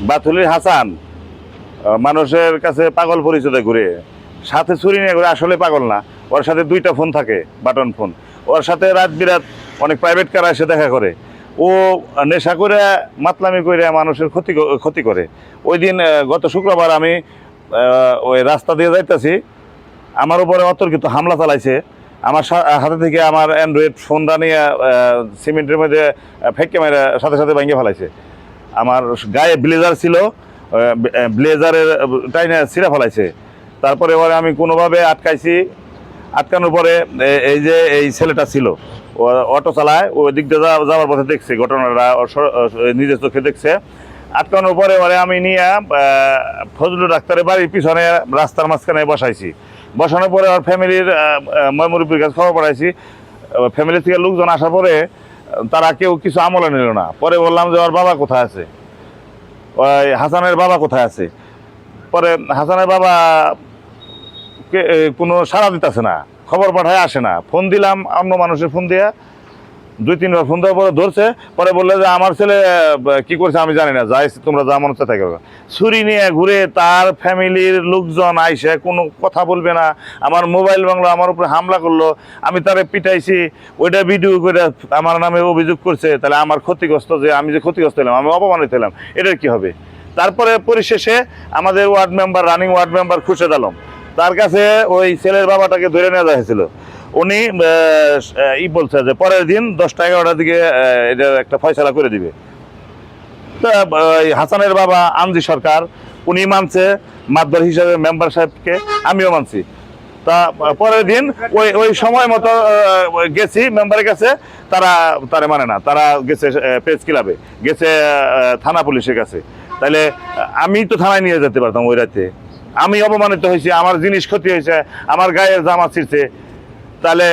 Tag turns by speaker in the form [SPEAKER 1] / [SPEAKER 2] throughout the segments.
[SPEAKER 1] বাথুলির হাসান মানুষের কাছে পাগল পরিচয় ঘুরে, সাথে ছুরি নিয়ে ঘুরে, আসলে পাগল না। ওর সাথে 2টা ফোন থাকে, বাটন ফোন। ওর সাথে রাত বিরাত অনেক প্রাইভেট কার এসে দেখা করে। ও নেশা করে মাতলামি করে মানুষের ক্ষতি করে। ওই দিন গত শুক্রবার আমি ওই রাস্তা দিয়ে যাইতেছি, আমার উপরে অতর্কিত হামলা চালাইছে। আমার হাতে থেকে আমার অ্যান্ড্রয়েড ফোনটা নিয়ে সিমেন্টের মধ্যে ফেঁকে মেরে সাথে সাথে ভেঙে ফেলাইছে। আমার গায়ে ব্লেজার ছিল, ব্লেজারের টাইনে ছিঁড়ে ফেলাইছে। তারপরে ওরে আমি কোনোভাবে আটকাইছি। আটকানোর পরে এই ছেলেটা ছিল, ও অটো চালায়, ওই দিক দিয়ে যাওয়ার পথে দেখছে ঘটনাটা, নিজের চোখে দেখছে। আটকানোর পরে ওরে আমি নিয়ে ফজলুর ডাক্তারের বাড়ির পিছনে রাস্তার মাঝখানে বসাইছি। বসানোর পরে ওর ফ্যামিলির মুরব্বির কাছে খবর পাঠাইছি। ফ্যামিলি থেকে লোকজন আসার পরে তারা কেউ কিছু আমলে নিল না। পরে বললাম যে ওর বাবা কোথায় আছে, ওই হাসানের বাবা কোথায় আছে। পরে হাসানের বাবা কোনো সাড়া দিতেছে না, খবর পাঠায় আসে না। ফোন দিলাম অন্য মানুষের ফোন দিয়ে, 2-3বার ফোন দেওয়ার পরে ধরছে। পরে বললে যে আমার ছেলে কি করছে আমি জানি না, যাই তোমরা যা মনে হচ্ছে তাই করবে। ছুরি নিয়ে ঘুরে তার ফ্যামিলির লোকজন আইসে কোনো কথা বলবে না, আমার মোবাইল ভাঙলো, আমার উপরে হামলা করলো। আমি তারে পিটাইছি, ওইটা ভিডিও করে আমার নামে অভিযোগ করছে। তাহলে আমার ক্ষতিগ্রস্ত, যে আমি যে ক্ষতিগ্রস্ত হলাম, আমি অপমানিত হলাম, এটার কি হবে? তারপরে পরিশেষে আমাদের ward member, running ward member Khurshed Alam, তার কাছে ওই ছেলের বাবাটাকে ধরে নেওয়া হয়েছিল। উনি বলছে যে পরের দিন 10টা-11টার দিকে এটা একটা ফয়সালা করে দিবে। তা হাসানের বাবা আমজি সরকার, উনি মানছে মাতবার হিসাবে মেম্বার সাহেবকে, আমিও মানছি। তা পরের দিন ওই সময় মতো গেছি মেম্বারের কাছে, তারা মানে না, তারা গেছে প্রেস ক্লাবে, গেছে থানা পুলিশের কাছে। তাহলে আমি তো থানায় নিয়ে যেতে পারতাম ওই রাতে। আমি অপমানিত হয়েছি, আমার জিনিস ক্ষতি হয়েছে, আমার গায়ের জামা ছিঁড়ছে। তাহলে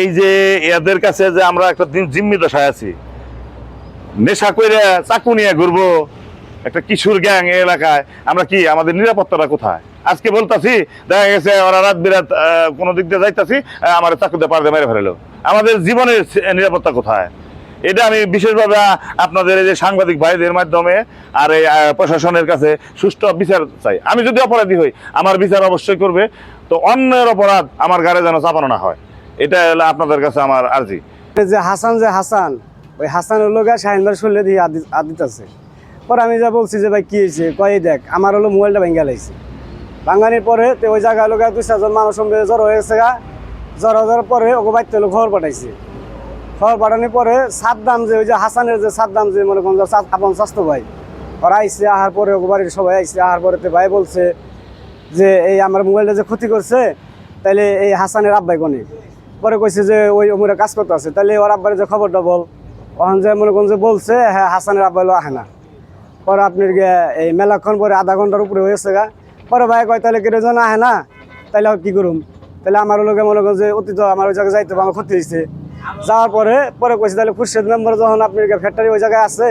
[SPEAKER 1] এই যে এদের কাছে যে আমরা একটা দিন জিম্মি দশায় আছি, নেশা করে চাকু নিয়ে ঘুরবো একটা কিশোর গ্যাং এলাকায়, আমরা কি, আমাদের নিরাপত্তাটা কোথায়? আজকে বলতাছি, দেখা গেছে ওরা রাত বিরাত কোনো দিক দিয়ে যাইতাছি, আমার চাকুতে পারতে মেরে ফেলো। আমাদের জীবনের নিরাপত্তা কোথায়? এটা আমি বিশেষভাবে আপনাদের এই যে সাংবাদিক ভাইদের মাধ্যমে আর এই প্রশাসনের কাছে সুষ্ঠু বিচার চাই। আমি যদি অপরাধী হই, আমার বিচার অবশ্যই করবে। তো অন্যের অপরাধ আমার গাড়ি যেন চাপানো না হয়, এটা হলো আপনাদের কাছে আমার আর্জি।
[SPEAKER 2] যে হাসান ওই হাসানের লোক শাহিন ভাই শুনলে দিয়ে আদিত আছে। পরে আমি যা বলছি যে ভাই কি হয়েছে, কয়ে দেখ আমার হলো মোবাইলটা ভেঙে লাইছে। ভাঙানির পরে তো ওই জায়গায় লোক 2-4জন মানুষ জ্বর হয়েছে গা। জ্বর হওয়ার পরে ওকে বাড়িতে হলো খবর পাঠাইছে। খবর পাঠানোর পরে সাদ্দাম, যে ওই যে হাসানের যে সাদ্দাম, যে মনে করেন আপন স্বাস্থ্য ভাই, ওরা আইসে। আহার পরে ওকে বাড়ির সবাই আইসে। আহার পরে ভাই বলছে যে এই আমার মোবাইলটা যে ক্ষতি করছে, তাইলে এই হাসানের আব্বাই কোনে। পরে কইছে যে ওই ওমরা কাজ করতে আছে, তাহলে ওর আব্বারে যে খবরটা বল। ওখান যে মনে করেন যে বলছে, হ্যাঁ হাসানের আব্বাই আহে না। পরে আপনার এই মেলাক্ষণ পরে আধা ঘন্টার উপরে হয়েছে গা। পরে ভাই কয় তাহলে কেটে জন আহে না, তাহলে কি করুম? তাহলে আমার লোকে মনে করেন যে অতীত আমার ওই জায়গায় যাইতে আমার ক্ষতি হয়েছে। যাওয়ার পরে কইছে তাহলে খুরশেদ মেম্বার যখন আপনার ফ্যাক্টরি ওই জায়গায় আছে,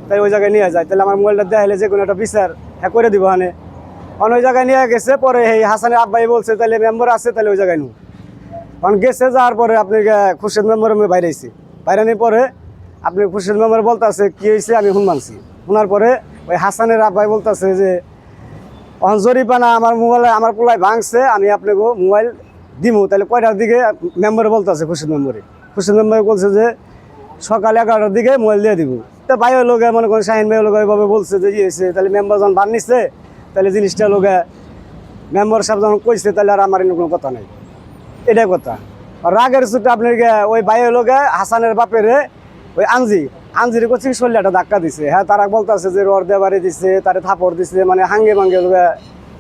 [SPEAKER 2] তাই ওই জায়গায় নিয়ে যায়। তাহলে আমার মোবাইলটা দেখাইলে যে কোনো একটা বিচার হ্যাঁ করে দিব। হানে ওই জায়গায় নিয়ে গেছে। পরে এই হাসানের আব্বাই বলছে তাহলে মেম্বার আছে, তাহলে ওই জায়গায় নু কারণ গেছে। যাওয়ার পরে আপনি খুরশেদ মেম্বার আমি বাইরেছি। বাইরানির পরে আপনি খুরশেদ মেম্বার বলতে আছে কী হয়েছে, আমি মানছি। শোনার পরে ওই হাসানের আব্বাই বলতেছে যে জরিপানা আমার মোবাইলে আমার পোলায় ভাঙছে, আমি আপনাকে মোবাইল দিমু। তাহলে কয়টার দিকে মেম্বারে বলতেছে, খুরশেদ মেম্বারে বলছে যে সকাল 11টার দিকে মোবাইল দিয়ে দিব। তো ভাইয়ের লোকে মনে করেন শাহিন ভাইয়ের লোক ওইভাবে বলছে যে হয়েছে। তাহলে মেম্বার যখন বান নিচ্ছে, তাহলে জিনিসটা লোকে মেম্বার সাহেব যখন কইছে, তাহলে আর আমার কোনো কথা নেই। এটাই কথা। রাগের ছুটে আপনার ওই ভাইয়ের লোকে হাসানের বাপেরে ওই আঞ্জির কোচিং শরীরটা ধাক্কা দিছে। হ্যাঁ, তারা বলতেছে যে রড দিয়ে বাড়ি দিছে, তারে থাপড় দিছে, মানে হাঙ্গে ভাঙ্গে লোকে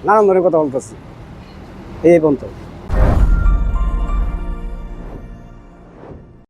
[SPEAKER 2] নানান ধরনের কথা বলতেছে এই পর্যন্ত।